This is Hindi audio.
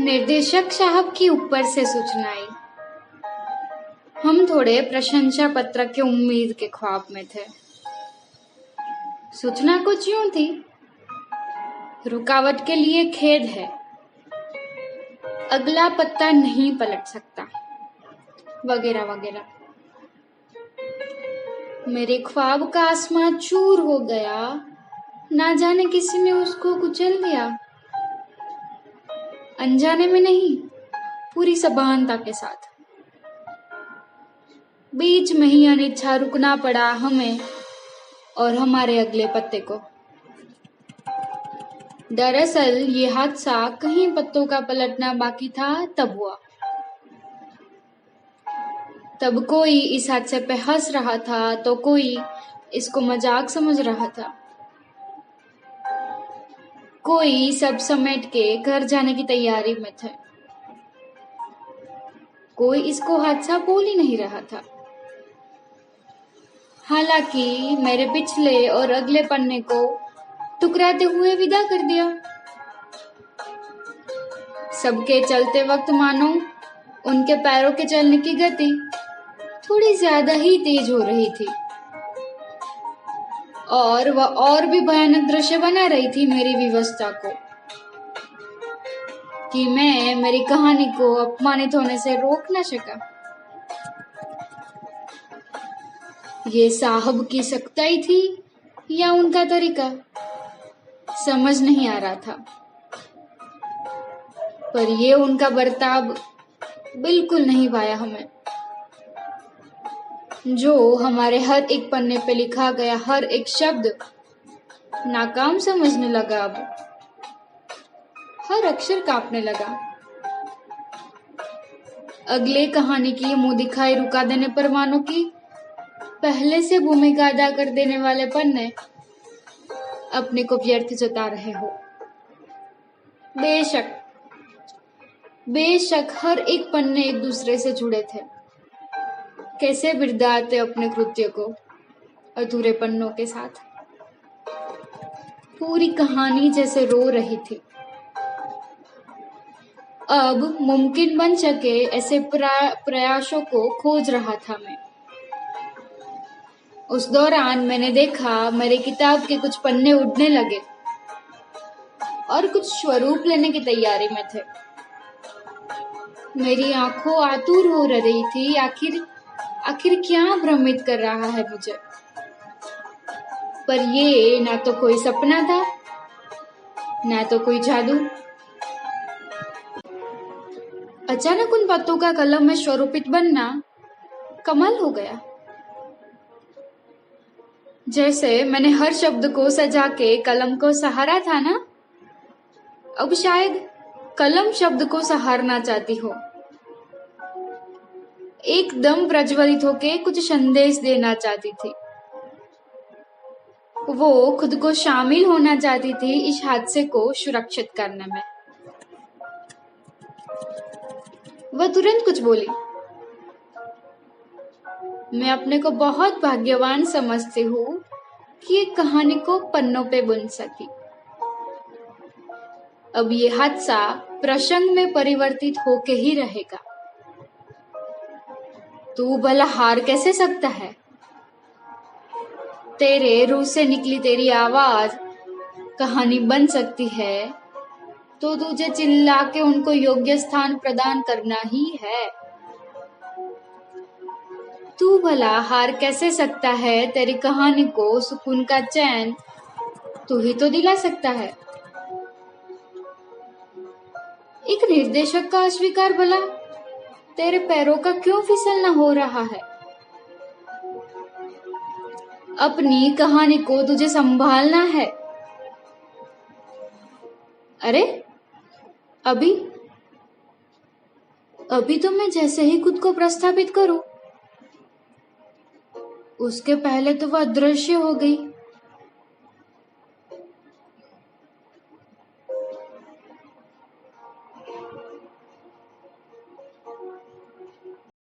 निर्देशक साहब की ऊपर से सूचना आई। हम थोड़े प्रशंसा पत्र के उम्मीद के ख्वाब में थे। सूचना कुछ यूं थी, रुकावट के लिए खेद है, अगला पत्ता नहीं पलट सकता, वगैरह वगैरह। मेरे ख्वाब का आसमां चूर हो गया, ना जाने किसी ने उसको कुचल दिया। अनजाने में नहीं, पूरी सभानता के साथ। बीच में ही अनिच्छा रुकना पड़ा हमें और हमारे अगले पत्ते को। दरअसल ये हादसा कहीं पत्तों का पलटना बाकी था तब हुआ। तब कोई इस हादसे पे हंस रहा था तो कोई इसको मजाक समझ रहा था। कोई सब समेट के घर जाने की तैयारी में थे। कोई इसको हादसा बोल ही नहीं रहा था। हालांकि मेरे पिछले और अगले पन्ने को टुकराते हुए विदा कर दिया। सबके चलते वक्त मानो उनके पैरों के चलने की गति थोड़ी ज्यादा ही तेज हो रही थी और वह और भी भयानक दृश्य बना रही थी मेरी विवशता को कि मैं मेरी कहानी को अपमानित होने से रोक न सका। ये साहब की सख्ताई थी या उनका तरीका, समझ नहीं आ रहा था। पर ये उनका बर्ताव बिल्कुल नहीं भाया हमें। जो हमारे हर एक पन्ने पे लिखा गया हर एक शब्द नाकाम समझने लगा। अब हर अक्षर कांपने लगा। अगले कहानी की मुंह दिखाई रुका देने पर मानो कि पहले से भूमिका अदा कर देने वाले पन्ने अपने को व्यर्थ जता रहे हो। बेशक हर एक पन्ने एक दूसरे से जुड़े थे। कैसे बिरदाते अपने कृत्य को अधूरे पन्नों के साथ। पूरी कहानी जैसे रो रही थी। अब मुमकिन बन सके ऐसे प्रयासों को खोज रहा था मैं। उस दौरान मैंने देखा मेरी किताब के कुछ पन्ने उड़ने लगे और कुछ स्वरूप लेने की तैयारी में थे। मेरी आंखों आतुर हो रही थी। आखिर क्या भ्रमित कर रहा है मुझे। पर ये ना तो कोई सपना था, ना तो कोई जादू। अचानक उन पत्तों का कलम में स्वरूपित बनना कमाल हो गया। जैसे मैंने हर शब्द को सजा के कलम को सहारा था ना, अब शायद कलम शब्द को सहारना चाहती हो। एकदम प्रज्वलित होके कुछ संदेश देना चाहती थी। वो खुद को शामिल होना चाहती थी इस हादसे को सुरक्षित करने में। वह तुरंत कुछ बोली। मैं अपने को बहुत भाग्यवान समझती हूँ कि एक कहानी को पन्नों पे बुन सकी। अब ये हादसा प्रसंग में परिवर्तित होके ही रहेगा। तू भला हार कैसे सकता है? तेरे रूह से निकली तेरी आवाज कहानी बन सकती है तो तुझे चिल्ला के उनको योग्य स्थान प्रदान करना ही है। तू भला हार कैसे सकता है? तेरी कहानी को सुकून का चैन तू ही तो दिला सकता है। एक निर्देशक का अस्वीकार भला तेरे पैरों का क्यों फिसलना हो रहा है? अपनी कहानी को तुझे संभालना है। अरे अभी तो मैं जैसे ही खुद को प्रस्थापित करूं, उसके पहले तो वह अदृश्य हो गई।